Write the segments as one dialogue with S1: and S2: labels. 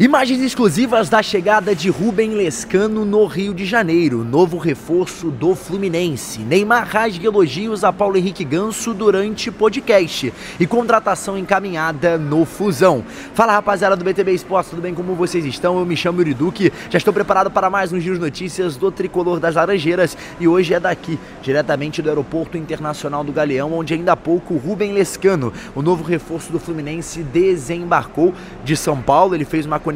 S1: Imagens exclusivas da chegada de Rubem Lescano no Rio de Janeiro, novo reforço do Fluminense. Neymar rasga elogios a Paulo Henrique Ganso durante podcast e contratação encaminhada no Fusão. Fala, rapaziada do BTB Esportes, tudo bem? Como vocês estão? Eu me chamo Yuri Duque, já estou preparado para mais um giro de notícias do Tricolor das Laranjeiras e hoje é daqui, diretamente do Aeroporto Internacional do Galeão, onde ainda há pouco Rubem Lescano, o novo reforço do Fluminense, desembarcou de São Paulo. Ele fez uma conexão,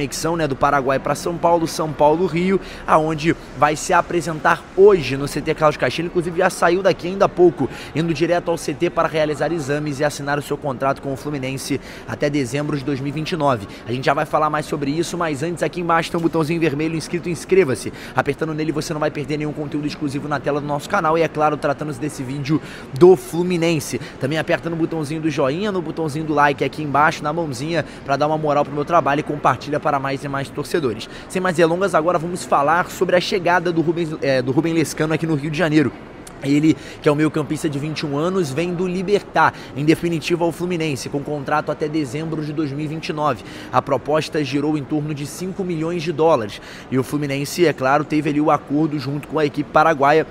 S1: do Paraguai para São Paulo, Rio, aonde vai se apresentar hoje no CT Carlos Castilho. Inclusive já saiu daqui ainda há pouco, indo direto ao CT para realizar exames e assinar o seu contrato com o Fluminense até dezembro de 2029. A gente já vai falar mais sobre isso, mas antes aqui embaixo tem um botãozinho vermelho escrito inscreva-se. Apertando nele você não vai perder nenhum conteúdo exclusivo na tela do nosso canal e, é claro, tratando-se desse vídeo do Fluminense. Também aperta no botãozinho do joinha, no botãozinho do like aqui embaixo, na mãozinha, para dar uma moral pro meu trabalho e compartilha para mais e mais torcedores. Sem mais delongas, agora vamos falar sobre a chegada do Rubem Lescano aqui no Rio de Janeiro. Ele, que é o meio-campista de 21 anos, vem do Libertad, em definitiva ao Fluminense, com contrato até dezembro de 2029. A proposta girou em torno de 5 milhões de dólares. E o Fluminense, é claro, teve ali o acordo junto com a equipe paraguaia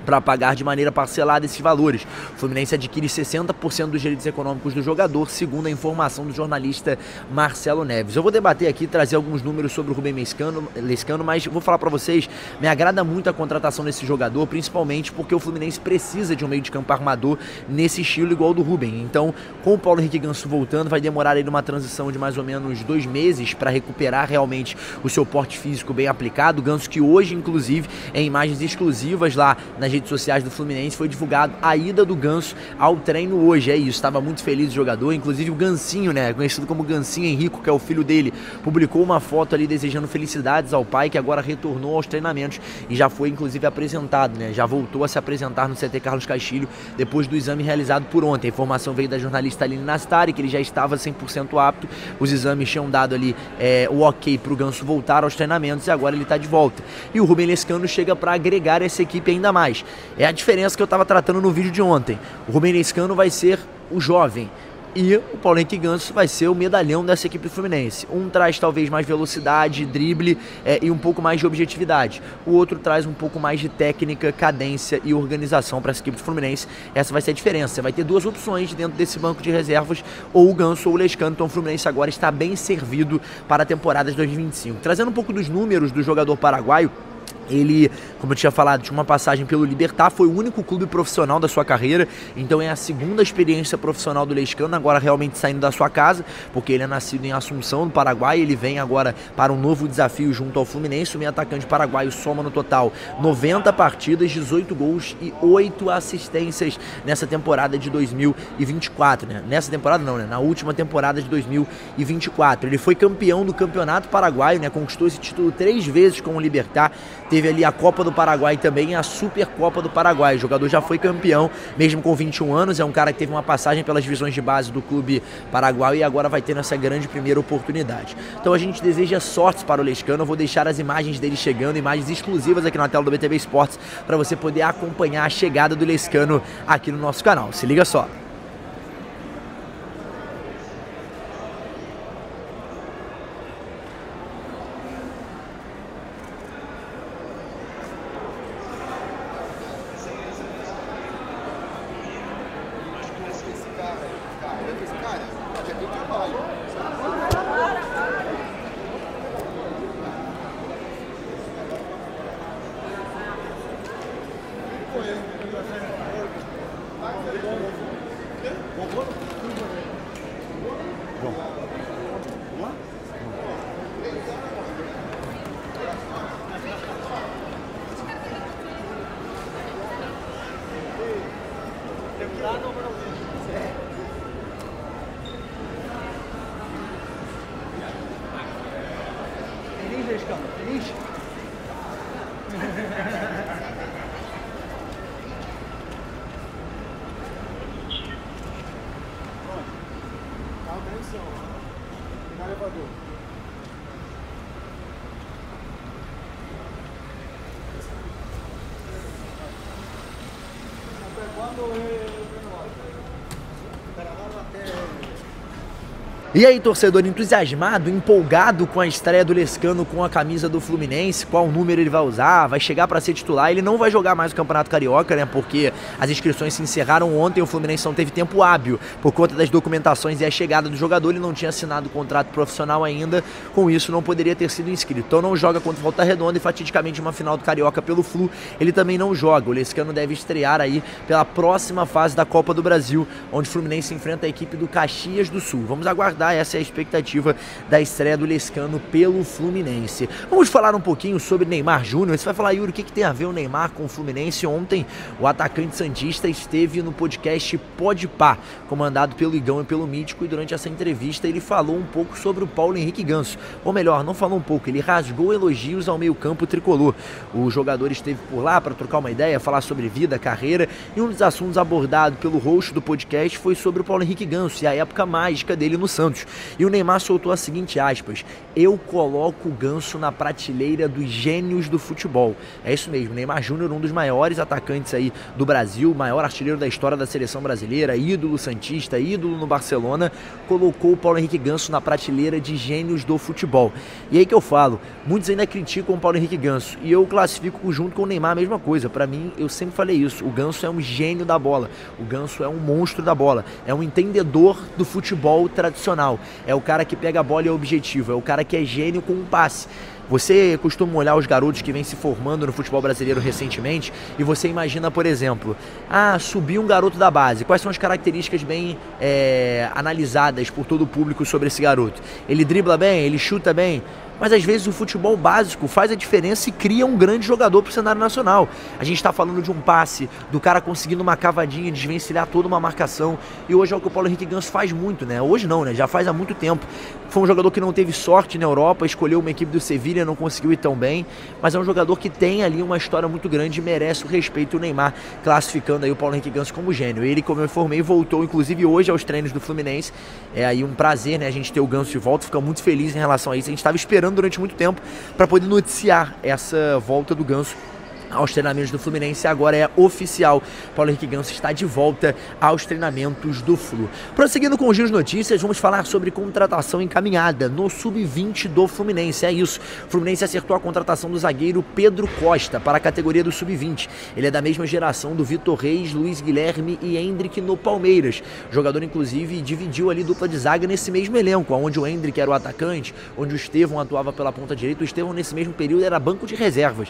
S1: para pagar de maneira parcelada esses valores. O Fluminense adquire 60% dos direitos econômicos do jogador, segundo a informação do jornalista Marcelo Neves. Eu vou debater aqui, trazer alguns números sobre o Rubem Lescano, mas vou falar para vocês, me agrada muito a contratação desse jogador, principalmente porque o Fluminense precisa de um meio de campo armador nesse estilo igual ao do Rubem. Então, com o Paulo Henrique Ganso voltando, vai demorar aí uma transição de mais ou menos 2 meses para recuperar realmente o seu porte físico bem aplicado. O Ganso que hoje, inclusive, em imagens exclusivas lá nas redes sociais do Fluminense, foi divulgado a ida do Ganso ao treino hoje. É isso, estava muito feliz o jogador, inclusive o Gansinho, conhecido como Gansinho Henrico, que é o filho dele, publicou uma foto ali desejando felicidades ao pai, que agora retornou aos treinamentos e já foi inclusive apresentado, já voltou a se apresentar no CT Carlos Castilho depois do exame realizado por ontem. A informação veio da jornalista Aline Nastari, que ele já estava 100% apto, os exames tinham dado ali o ok para o Ganso voltar aos treinamentos e agora ele está de volta. E o Rubem Lescano chega para agregar essa equipe ainda mais. É a diferença que eu estava tratando no vídeo de ontem. O Rubem Lescano vai ser o jovem e o Paulo Henrique Ganso vai ser o medalhão dessa equipe do Fluminense. Um traz talvez mais velocidade, drible e um pouco mais de objetividade. O outro traz um pouco mais de técnica, cadência e organização para essa equipe do Fluminense. Essa vai ser a diferença. Você vai ter 2 opções dentro desse banco de reservas, ou o Ganso ou o Lescano. Então o Fluminense agora está bem servido para a temporada de 2025. Trazendo um pouco dos números do jogador paraguaio, ele, como eu tinha falado, tinha uma passagem pelo Libertad, foi o único clube profissional da sua carreira, então é a segunda experiência profissional do Lescano, agora realmente saindo da sua casa, porque ele é nascido em Assunção, no Paraguai. Ele vem agora para um novo desafio junto ao Fluminense. O meio atacante paraguaio soma no total 90 partidas, 18 gols e 8 assistências nessa temporada de 2024, Nessa temporada não, na última temporada de 2024. Ele foi campeão do Campeonato Paraguaio, conquistou esse título 3 vezes com o Libertad. Teve ali a Copa do Paraguai também, a Supercopa do Paraguai. O jogador já foi campeão, mesmo com 21 anos. É um cara que teve uma passagem pelas divisões de base do clube paraguaio e agora vai ter essa grande primeira oportunidade. Então a gente deseja sorte para o Lescano. Eu vou deixar as imagens dele chegando, imagens exclusivas aqui na tela do BTB Esportes, para você poder acompanhar a chegada do Lescano aqui no nosso canal. Se liga só. Feliz, Lescano? Feliz? Carro conexão, no elevador. Até quando eu... Para dar até... E aí, torcedor entusiasmado, empolgado com a estreia do Lescano com a camisa do Fluminense, qual número ele vai usar, vai chegar para ser titular, ele não vai jogar mais o Campeonato Carioca, né, porque as inscrições se encerraram ontem, o Fluminense não teve tempo hábil por conta das documentações e a chegada do jogador, ele não tinha assinado o contrato profissional ainda, com isso não poderia ter sido inscrito, então não joga contra o Volta Redonda e fatidicamente uma final do Carioca pelo Flu, ele também não joga, o Lescano deve estrear aí pela próxima fase da Copa do Brasil, onde o Fluminense enfrenta a equipe do Caxias do Sul, vamos aguardar. Essa é a expectativa da estreia do Lescano pelo Fluminense. Vamos falar um pouquinho sobre Neymar Júnior. Você vai falar, Yuri, o que tem a ver o Neymar com o Fluminense? Ontem, o atacante santista esteve no podcast Podpah, comandado pelo Igão e pelo Mítico, e durante essa entrevista ele falou um pouco sobre o Paulo Henrique Ganso. Ou melhor, não falou um pouco, ele rasgou elogios ao meio-campo tricolor. O jogador esteve por lá para trocar uma ideia, falar sobre vida, carreira, e um dos assuntos abordado pelo host do podcast foi sobre o Paulo Henrique Ganso e a época mágica dele no Santos. E o Neymar soltou a seguinte aspas: eu coloco o Ganso na prateleira dos gênios do futebol. É isso mesmo, Neymar Júnior, um dos maiores atacantes aí do Brasil, maior artilheiro da história da seleção brasileira, ídolo santista, ídolo no Barcelona, colocou o Paulo Henrique Ganso na prateleira de gênios do futebol. E aí que eu falo, muitos ainda criticam o Paulo Henrique Ganso, e eu classifico junto com o Neymar a mesma coisa. Pra mim, eu sempre falei isso, o Ganso é um gênio da bola, o Ganso é um monstro da bola, é um entendedor do futebol tradicional. É o cara que pega a bola e é objetivo, é o cara que é gênio com um passe. Você costuma olhar os garotos que vêm se formando no futebol brasileiro recentemente e você imagina, por exemplo, subiu um garoto da base. Quais são as características bem analisadas por todo o público sobre esse garoto? Ele dribla bem? Ele chuta bem? Mas às vezes o futebol básico faz a diferença e cria um grande jogador para o cenário nacional. A gente está falando de um passe, do cara conseguindo uma cavadinha, desvencilhar toda uma marcação. E hoje é o que o Paulo Henrique Ganso faz muito, né? Hoje não, né? Já faz há muito tempo. Foi um jogador que não teve sorte na Europa, escolheu uma equipe do Sevilha, não conseguiu ir tão bem. Mas é um jogador que tem ali uma história muito grande e merece o respeito. O Neymar classificando aí o Paulo Henrique Ganso como gênio. Ele, como eu informei, voltou inclusive hoje aos treinos do Fluminense. É aí um prazer, né? A gente ter o Ganso de volta, fica muito feliz em relação a isso. A gente estava esperando durante muito tempo para poder noticiar essa volta do Ganso aos treinamentos do Fluminense. Agora é oficial, Paulo Henrique Ganso está de volta aos treinamentos do Flu. Prosseguindo com os giros de notícias, vamos falar sobre contratação encaminhada no Sub-20 do Fluminense. É isso, o Fluminense acertou a contratação do zagueiro Pedro Costa para a categoria do Sub-20. Ele é da mesma geração do Vitor Reis, Luiz Guilherme e Hendrick no Palmeiras. O jogador, inclusive, dividiu ali dupla de zaga nesse mesmo elenco, onde o Hendrick era o atacante, onde o Estevão atuava pela ponta direita. O Estevão, nesse mesmo período, era banco de reservas.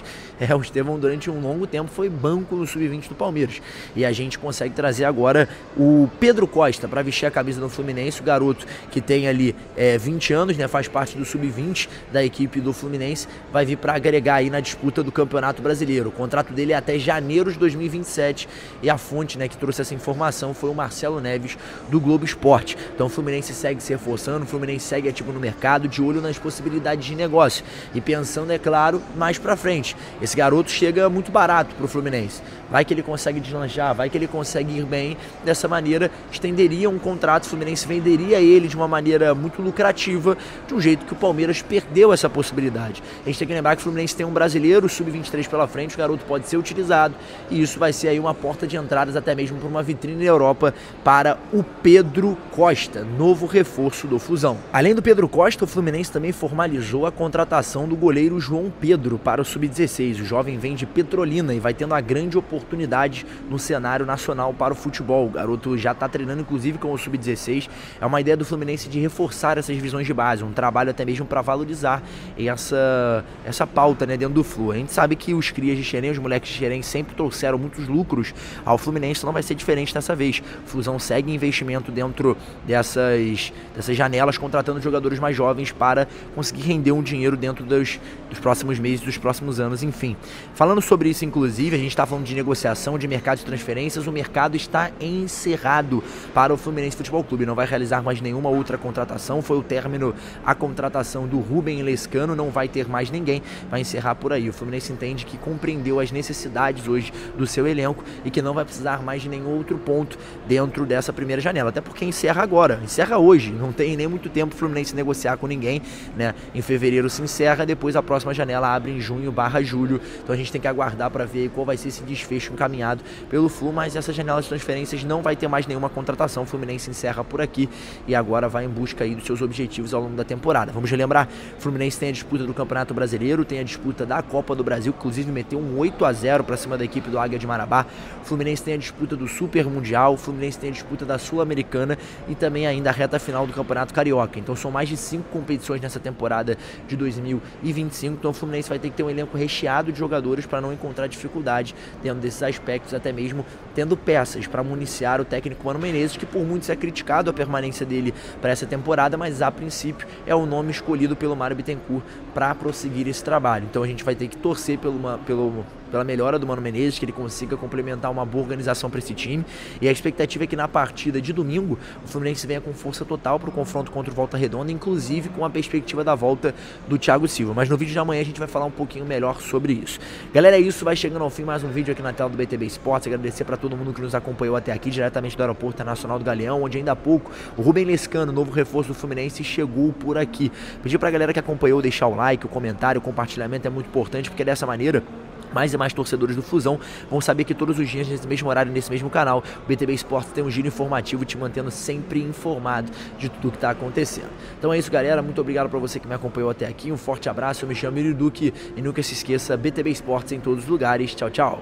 S1: O Estevão, durante um longo tempo, foi banco no Sub-20 do Palmeiras. E a gente consegue trazer agora o Pedro Costa para vestir a camisa do Fluminense, o garoto que tem ali 20 anos, né, faz parte do Sub-20 da equipe do Fluminense, vai vir para agregar aí na disputa do Campeonato Brasileiro. O contrato dele é até janeiro de 2027 e a fonte, né, que trouxe essa informação foi o Marcelo Neves do Globo Esporte. Então o Fluminense segue se reforçando, o Fluminense segue ativo no mercado, de olho nas possibilidades de negócio e pensando, é claro, mais para frente. Esse garoto chega muito barato para o Fluminense. Vai que ele consegue deslanchar, vai que ele consegue ir bem. Dessa maneira, estenderia um contrato, o Fluminense venderia ele de uma maneira muito lucrativa, de um jeito que o Palmeiras perdeu essa possibilidade. A gente tem que lembrar que o Fluminense tem um brasileiro Sub-23 pela frente, o garoto pode ser utilizado e isso vai ser aí uma porta de entradas até mesmo para uma vitrine na Europa para o Pedro Costa, novo reforço do Flusão. Além do Pedro Costa, o Fluminense também formalizou a contratação do goleiro João Pedro para o Sub-16. O jovem vem de Petrolina e vai tendo a grande oportunidade no cenário nacional para o futebol. O garoto já está treinando inclusive com o Sub-16. É uma ideia do Fluminense de reforçar essas divisões de base, um trabalho até mesmo para valorizar essa pauta, né, dentro do Flu. A gente sabe que os crias de Xerém, os moleques de Xerém sempre trouxeram muitos lucros ao Fluminense, não vai ser diferente dessa vez. O Flusão segue investimento dentro dessas janelas, contratando jogadores mais jovens para conseguir render um dinheiro dentro dos próximos meses, dos próximos anos, enfim. Falando sobre isso, inclusive, a gente está falando de negociação, de mercado de transferências, o mercado está encerrado para o Fluminense Futebol Clube, não vai realizar mais nenhuma outra contratação, foi o término a contratação do Rubem Lescano, não vai ter mais ninguém, vai encerrar por aí. O Fluminense entende que compreendeu as necessidades hoje do seu elenco e que não vai precisar mais de nenhum outro ponto dentro dessa primeira janela, até porque encerra agora, encerra hoje, não tem nem muito tempo o Fluminense negociar com ninguém, né? Em fevereiro se encerra, depois a próxima janela abre em junho/julho, então a gente tem tem que aguardar para ver qual vai ser esse desfecho encaminhado pelo Flu, mas essa janela de transferências não vai ter mais nenhuma contratação. O Fluminense encerra por aqui e agora vai em busca aí dos seus objetivos ao longo da temporada. Vamos relembrar, o Fluminense tem a disputa do Campeonato Brasileiro, tem a disputa da Copa do Brasil, inclusive meteu um 8-0 para cima da equipe do Águia de Marabá. O Fluminense tem a disputa do Super Mundial, o Fluminense tem a disputa da Sul-Americana e também ainda a reta final do Campeonato Carioca. Então são mais de 5 competições nessa temporada de 2025, então o Fluminense vai ter que ter um elenco recheado de jogadores para não encontrar dificuldade dentro desses aspectos, até mesmo tendo peças para municiar o técnico Mano Menezes, que por muitos é criticado a permanência dele para essa temporada, mas a princípio é o nome escolhido pelo Mário Bittencourt para prosseguir esse trabalho. Então a gente vai ter que torcer pela melhora do Mano Menezes, que ele consiga complementar uma boa organização para esse time, e a expectativa é que na partida de domingo o Fluminense venha com força total para o confronto contra o Volta Redonda, inclusive com a perspectiva da volta do Thiago Silva. Mas no vídeo de amanhã a gente vai falar um pouquinho melhor sobre isso. Galera, é isso, vai chegando ao fim mais um vídeo aqui na tela do BTB Esportes. Agradecer para todo mundo que nos acompanhou até aqui, diretamente do Aeroporto Internacional do Galeão, onde ainda há pouco o Rubem Lescano, novo reforço do Fluminense, chegou por aqui. Pedir para a galera que acompanhou deixar o like, o comentário, o compartilhamento é muito importante, porque dessa maneira mais e mais torcedores do Flusão vão saber que todos os dias, nesse mesmo horário, nesse mesmo canal, o BTB Esportes tem um giro informativo te mantendo sempre informado de tudo que está acontecendo. Então é isso, galera. Muito obrigado para você que me acompanhou até aqui. Um forte abraço. Eu me chamo Iriduque e nunca se esqueça, BTB Esportes em todos os lugares. Tchau, tchau.